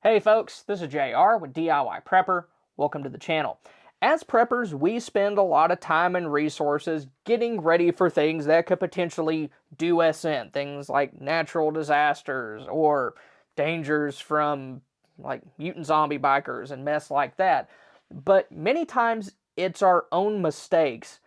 Hey folks, this is JR with DIY Prepper. Welcome to the channel. As preppers, we spend a lot of time and resources getting ready for things that could potentially do us in. Things like natural disasters or dangers from like mutant zombie bikers and mess like that. But many times it's our own mistakes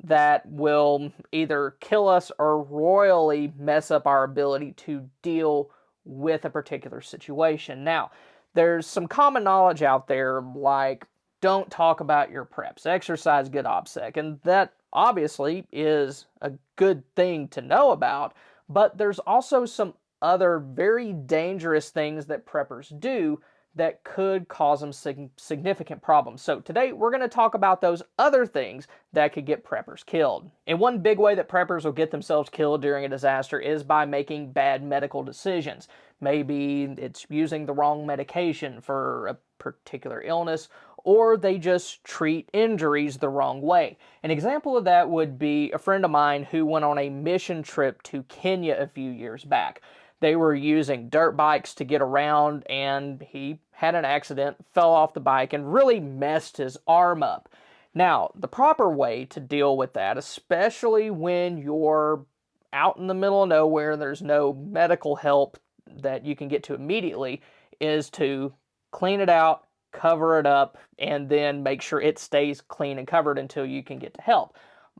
that will either kill us or royally mess up our ability to deal with a particular situation. Now, there's some common knowledge out there like don't talk about your preps, exercise good OPSEC, and that obviously is a good thing to know about, but there's also some other very dangerous things that preppers do that could cause them significant problems. So today we're going to talk about those other things that could get preppers killed. And one big way that preppers will get themselves killed during a disaster is by making bad medical decisions. Maybe it's using the wrong medication for a particular illness, or they just treat injuries the wrong way. An example of that would be a friend of mine who went on a mission trip to Kenya a few years back. They were using dirt bikes to get around, and he had an accident, fell off the bike, and really messed his arm up. Now, the proper way to deal with that, especially when you're out in the middle of nowhere, there's no medical help that you can get to immediately, is to clean it out, cover it up, and then make sure it stays clean and covered until you can get to help.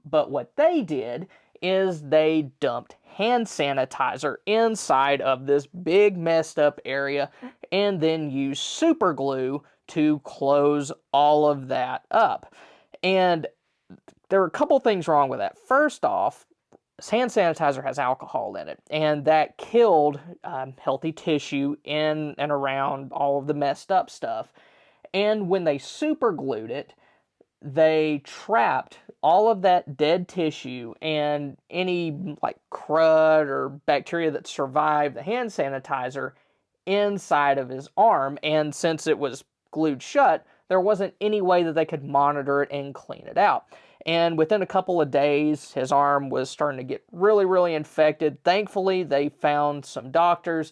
But what they did is they dumped hand sanitizer inside of this big messed up area and then used super glue to close all of that up. And there are a couple things wrong with that. First off, hand sanitizer has alcohol in it, and that killed healthy tissue in and around all of the messed up stuff. And when they super glued it, they trapped all of that dead tissue and any like crud or bacteria that survived the hand sanitizer inside of his arm. And since it was glued shut, there wasn't any way that they could monitor it and clean it out. And within a couple of days, his arm was starting to get really, really infected. Thankfully, they found some doctors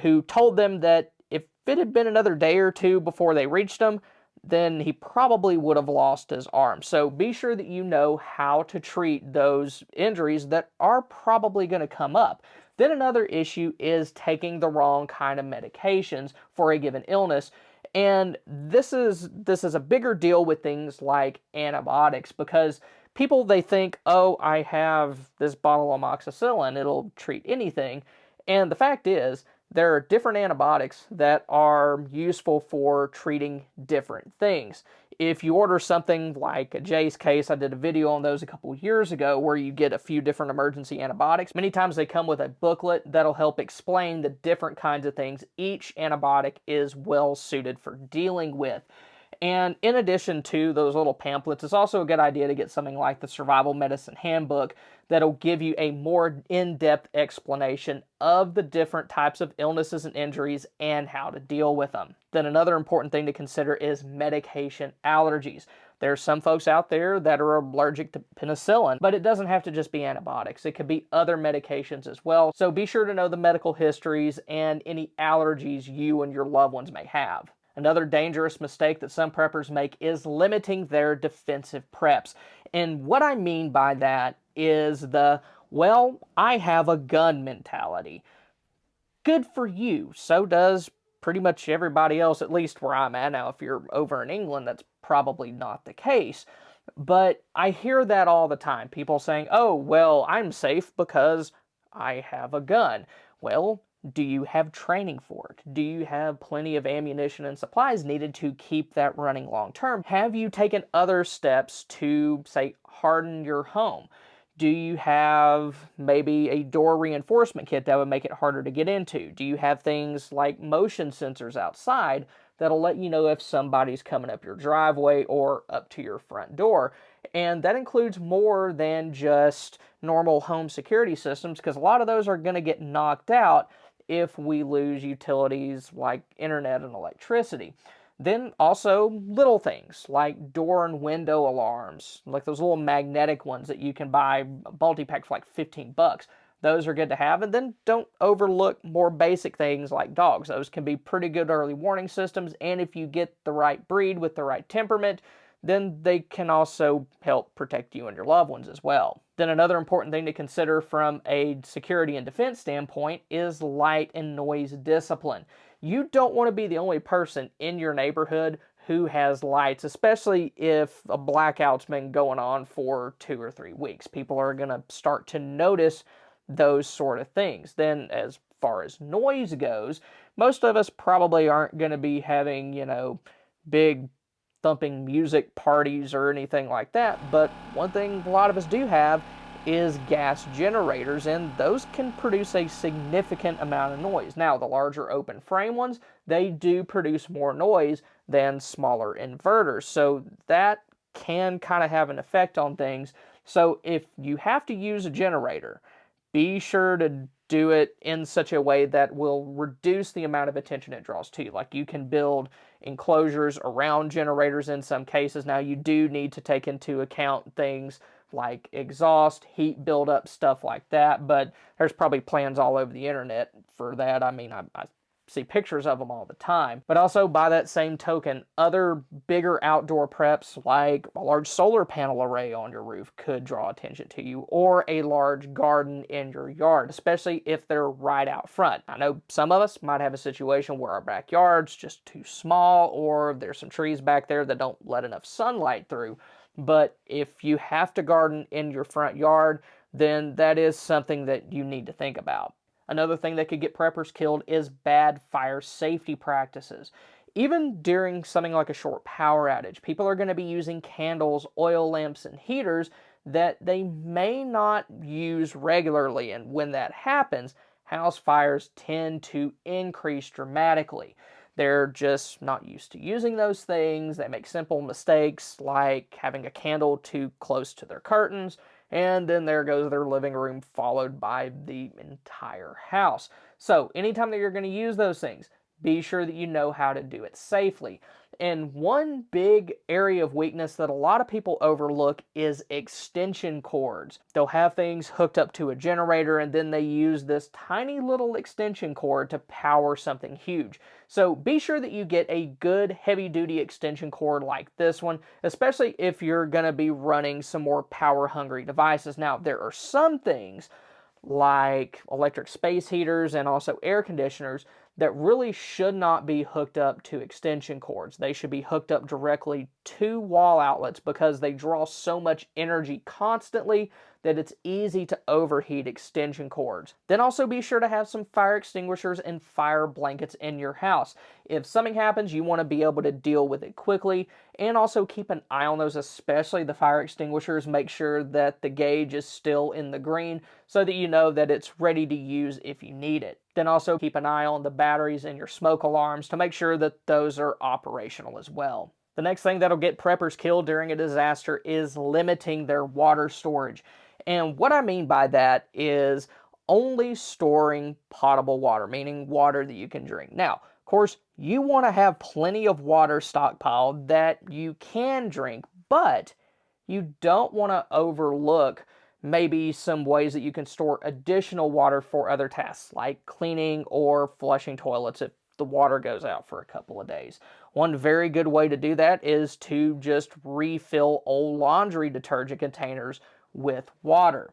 who told them that if it had been another day or two before they reached him, then he probably would have lost his arm. So be sure that you know how to treat those injuries that are probably going to come up. Then another issue is taking the wrong kind of medications for a given illness. And this is a bigger deal with things like antibiotics, because people, they think, oh, I have this bottle of amoxicillin, it'll treat anything. And the fact is, there are different antibiotics that are useful for treating different things. If you order something like a Jay's case, I did a video on those a couple years ago where you get a few different emergency antibiotics. Many times they come with a booklet that'll help explain the different kinds of things each antibiotic is well suited for dealing with. And in addition to those little pamphlets, it's also a good idea to get something like the Survival Medicine Handbook that'll give you a more in-depth explanation of the different types of illnesses and injuries and how to deal with them. Then another important thing to consider is medication allergies. There's some folks out there that are allergic to penicillin, but it doesn't have to just be antibiotics. It could be other medications as well. So be sure to know the medical histories and any allergies you and your loved ones may have. Another dangerous mistake that some preppers make is limiting their defensive preps. And what I mean by that is the, well, I have a gun mentality. Good for you. So does pretty much everybody else, at least where I'm at. Now, if you're over in England, that's probably not the case. But I hear that all the time. People saying, oh, well, I'm safe because I have a gun. Well, do you have training for it? Do you have plenty of ammunition and supplies needed to keep that running long term? Have you taken other steps to, say, harden your home? Do you have maybe a door reinforcement kit that would make it harder to get into? Do you have things like motion sensors outside that'll let you know if somebody's coming up your driveway or up to your front door? And that includes more than just normal home security systems, because a lot of those are going to get knocked out if we lose utilities like internet and electricity. Then also little things like door and window alarms, like those little magnetic ones that you can buy multi-pack for like $15. those are good to have. And then don't overlook more basic things like dogs. Those can be pretty good early warning systems, and if you get the right breed with the right temperament, then they can also help protect you and your loved ones as well. Then another important thing to consider from a security and defense standpoint is light and noise discipline. You don't want to be the only person in your neighborhood who has lights, especially if a blackout's been going on for 2 or 3 weeks. People are going to start to notice those sort of things. Then, as far as noise goes, most of us probably aren't going to be having, big thumping music parties or anything like that. But one thing a lot of us do have is gas generators, and those can produce a significant amount of noise. Now, the larger open frame ones, they do produce more noise than smaller inverters. So that can kind of have an effect on things. So if you have to use a generator, be sure to do it in such a way that will reduce the amount of attention it draws to you. Like, you can build enclosures around generators in some cases. Now, you do need to take into account things like exhaust, heat buildup, stuff like that, but there's probably plans all over the internet for that. I mean, I see pictures of them all the time. But also, by that same token, other bigger outdoor preps like a large solar panel array on your roof could draw attention to you, or a large garden in your yard, especially if they're right out front. I know some of us might have a situation where our backyard's just too small, or there's some trees back there that don't let enough sunlight through. But if you have to garden in your front yard, then that is something that you need to think about. Another thing that could get preppers killed is bad fire safety practices. Even during something like a short power outage, people are going to be using candles, oil lamps, and heaters that they may not use regularly. And when that happens, house fires tend to increase dramatically. They're just not used to using those things. They make simple mistakes like having a candle too close to their curtains, and then there goes their living room, followed by the entire house. So anytime that you're going to use those things, be sure that you know how to do it safely. And one big area of weakness that a lot of people overlook is extension cords. They'll have things hooked up to a generator, and then they use this tiny little extension cord to power something huge. So be sure that you get a good heavy-duty extension cord like this one, especially if you're going to be running some more power-hungry devices. Now, there are some things like electric space heaters and also air conditioners that really should not be hooked up to extension cords. They should be hooked up directly to wall outlets because they draw so much energy constantly that it's easy to overheat extension cords. Then also be sure to have some fire extinguishers and fire blankets in your house. If something happens, you want to be able to deal with it quickly, and also keep an eye on those, especially the fire extinguishers. Make sure that the gauge is still in the green so that you know that it's ready to use if you need it. Then also keep an eye on the batteries and your smoke alarms to make sure that those are operational as well. The next thing that'll get preppers killed during a disaster is limiting their water storage. And what I mean by that is only storing potable water, meaning water that you can drink. Now, of course, you want to have plenty of water stockpiled that you can drink, but you don't want to overlook maybe some ways that you can store additional water for other tasks like cleaning or flushing toilets if the water goes out for a couple of days. One very good way to do that is to just refill old laundry detergent containers with water.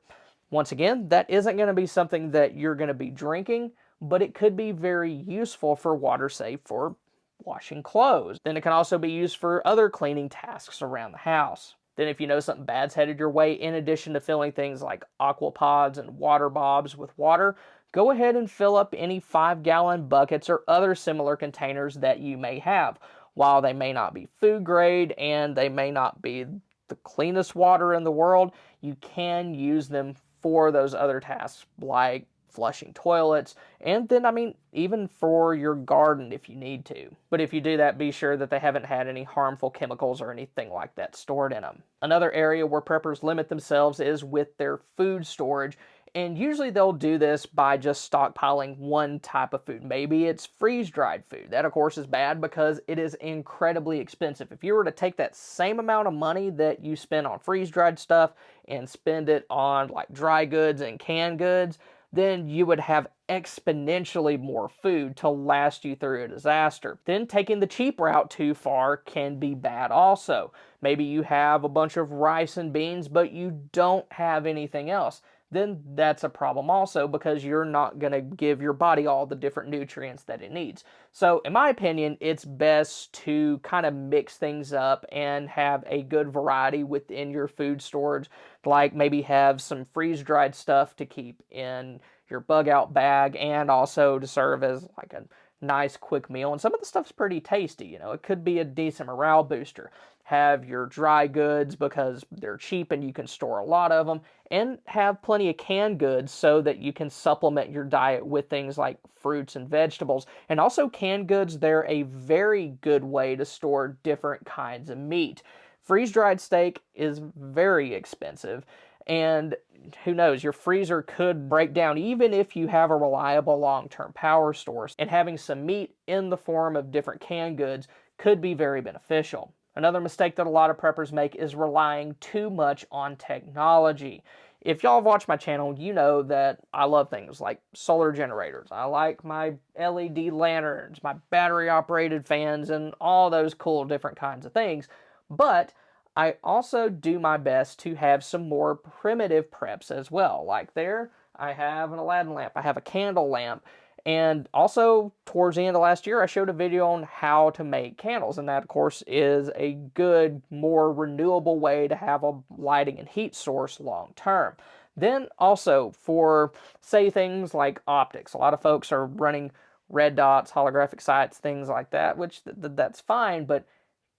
Once again, that isn't going to be something that you're going to be drinking, but it could be very useful for water, say for washing clothes. Then it can also be used for other cleaning tasks around the house. Then if you know something bad's headed your way, in addition to filling things like aquapods and water bobs with water, go ahead and fill up any 5-gallon buckets or other similar containers that you may have. While they may not be food grade and they may not be the cleanest water in the world, you can use them for those other tasks like flushing toilets, and then, even for your garden if you need to. But if you do that, be sure that they haven't had any harmful chemicals or anything like that stored in them. Another area where preppers limit themselves is with their food storage, and usually they'll do this by just stockpiling one type of food. Maybe it's freeze-dried food. That, of course, is bad because it is incredibly expensive. If you were to take that same amount of money that you spend on freeze-dried stuff and spend it on like dry goods and canned goods, then you would have exponentially more food to last you through a disaster. Then taking the cheap route too far can be bad also. Maybe you have a bunch of rice and beans, but you don't have anything else. Then that's a problem also, because you're not going to give your body all the different nutrients that it needs. So in my opinion, it's best to kind of mix things up and have a good variety within your food storage, like maybe have some freeze-dried stuff to keep in your bug out bag and also to serve as like a nice quick meal. And some of the stuff's pretty tasty, it could be a decent morale booster. Have your dry goods because they're cheap and you can store a lot of them, and have plenty of canned goods so that you can supplement your diet with things like fruits and vegetables. And also canned goods, they're a very good way to store different kinds of meat. Freeze-dried steak is very expensive, and who knows, your freezer could break down even if you have a reliable long-term power source, and having some meat in the form of different canned goods could be very beneficial. Another mistake that a lot of preppers make is relying too much on technology. If y'all have watched my channel, you know that I love things like solar generators. I like my LED lanterns, my battery-operated fans, and all those cool different kinds of things. But I also do my best to have some more primitive preps as well. Like there, I have an Aladdin lamp, I have a candle lamp, and also towards the end of last year, I showed a video on how to make candles, and that of course is a good, more renewable way to have a lighting and heat source long term. Then also for, say, things like optics, a lot of folks are running red dots, holographic sights, things like that, which that's fine, but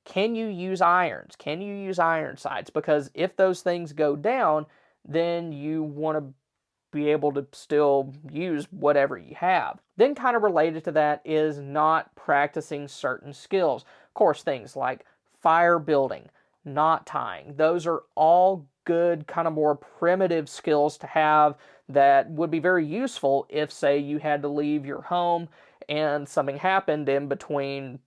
can you use irons? Can you use iron sights? Because if those things go down, then you want to be able to still use whatever you have. Then kind of related to that is not practicing certain skills. Of course, things like fire building, knot tying, those are all good kind of more primitive skills to have that would be very useful if, say, you had to leave your home and something happened in between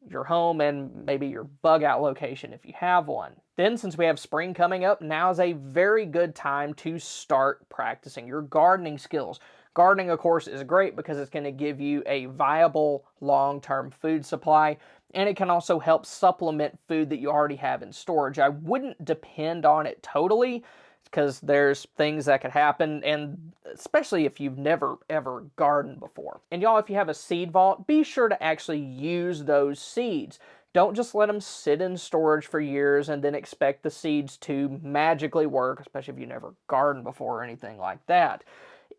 your home and maybe your bug out location if you have one. Then, since we have spring coming up, now is a very good time to start practicing your gardening skills. Gardening, of course, is great because it's going to give you a viable long-term food supply, and it can also help supplement food that you already have in storage. I wouldn't depend on it totally, because there's things that could happen, and especially if you've never ever gardened before. And y'all, if you have a seed vault, be sure to actually use those seeds. Don't just let them sit in storage for years and then expect the seeds to magically work, especially if you never gardened before or anything like that.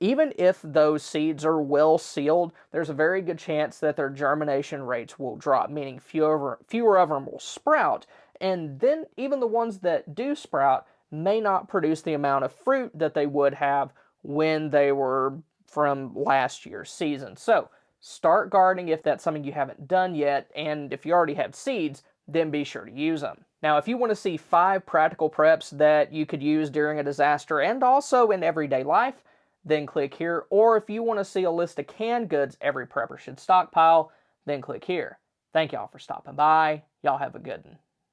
Even if those seeds are well sealed, there's a very good chance that their germination rates will drop, meaning fewer of them will sprout. And then even the ones that do sprout may not produce the amount of fruit that they would have when they were from last year's season. So start gardening if that's something you haven't done yet, and if you already have seeds, then be sure to use them. Now, if you want to see 5 practical preps that you could use during a disaster and also in everyday life, then click here. Or if you want to see a list of canned goods every prepper should stockpile, then click here. Thank y'all for stopping by. Y'all have a good one.